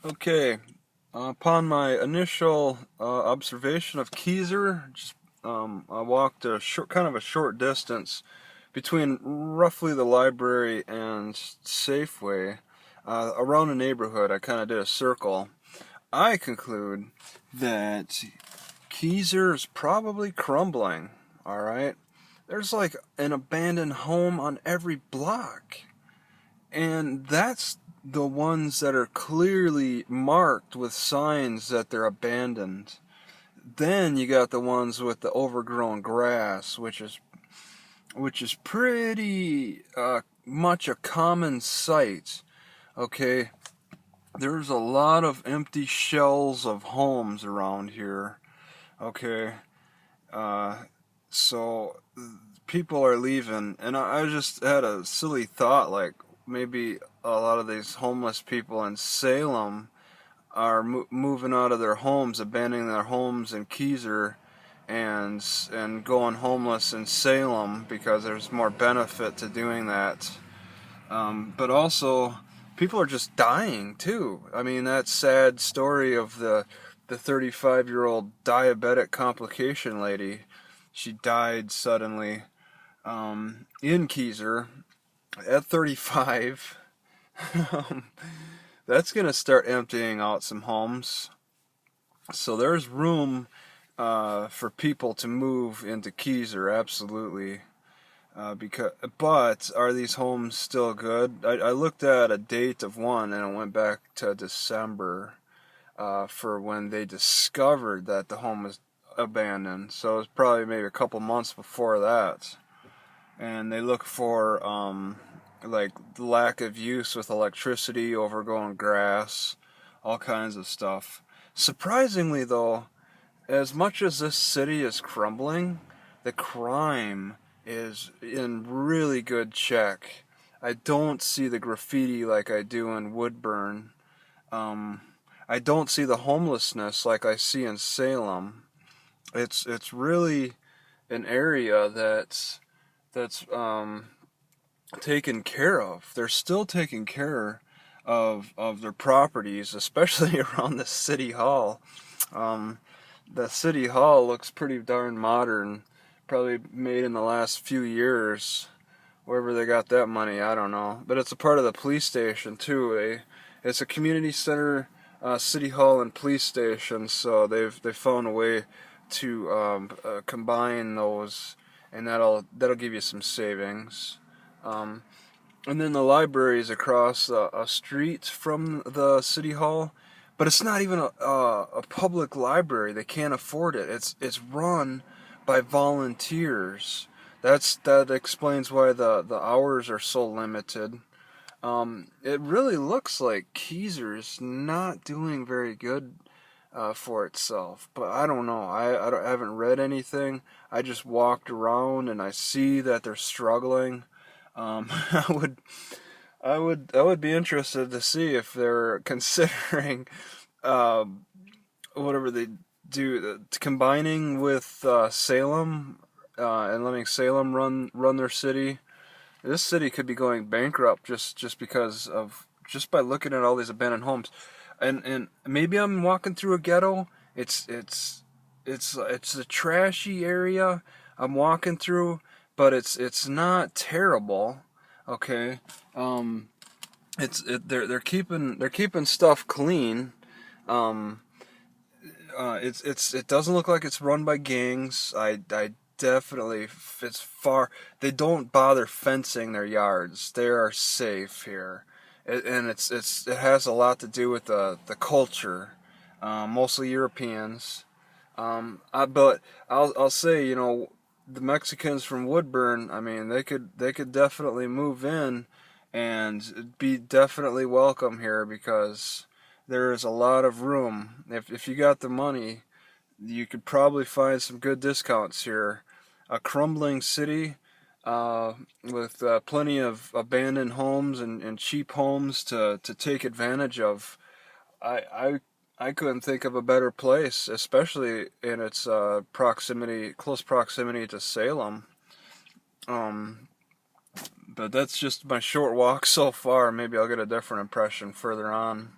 Okay, upon my initial observation of Keizer, I walked kind of a short distance between roughly the library and Safeway. Around the neighborhood, I kind of did a circle. I conclude that Keizer is probably crumbling. All right, there's like an abandoned home on every block. And that's the ones that are clearly marked with signs that they're abandoned. Then you got the ones with the overgrown grass, which is pretty much a common sight. Okay, there's a lot of empty shells of homes around here. Okay, uh, so people are leaving, and I just had a silly thought, like maybe a lot of these homeless people in Salem are moving out of their homes, abandoning their homes in Keizer, and going homeless in Salem because there's more benefit to doing that. But also, people are just dying too. I mean, that sad story of the 35-year-old diabetic complication lady. She died suddenly in Keizer at 35. um, that's going to start emptying out some homes. So there's room for people to move into Keizer, absolutely. But are these homes still good? I looked at a date of one and it went back to December for when they discovered that the home was abandoned. So it was probably maybe a couple months before that. And they look for like lack of use with electricity, overgrown grass, all kinds of stuff. Surprisingly, though, as much as this city is crumbling, the crime is in really good check. I don't see the graffiti like I do in Woodburn. I don't see the homelessness like I see in Salem. It's really an area that's taken care of. They're still taking care of their properties, especially around the city hall. Um, the city hall looks pretty darn modern, probably made in the last few years. Wherever they got that money, I don't know. But it's a part of the police station too. It's a community center, city hall, and police station. So they've found a way to combine those, and that'll give you some savings. Um, and then the library is across a street from the city hall, but it's not even a public library. They can't afford it. It's run by volunteers. That explains why the hours are so limited. It really looks like Keizer's not doing very good for itself, but I don't know. I haven't read anything. I just walked around and I see that they're struggling. I would I would be interested to see if they're considering whatever they do, combining with Salem and letting Salem run their city. This city could be going bankrupt just because of just by looking at all these abandoned homes, and maybe I'm walking through a ghetto. It's a trashy area I'm walking through, but it's not terrible. Okay, they're keeping stuff clean. Um, it doesn't look like it's run by gangs. I definitely it's far. They don't bother fencing their yards. They are safe here, and it has a lot to do with the culture, mostly Europeans. But I'll say, the Mexicans from Woodburn. I mean, they could definitely move in and be definitely welcome here because there is a lot of room. If you got the money, you could probably find some good discounts here. A crumbling city with plenty of abandoned homes and cheap homes to take advantage of. I, I I couldn't think of a better place, especially in its close proximity to Salem. Um, but that's just my short walk so far. Maybe I'll get a different impression further on.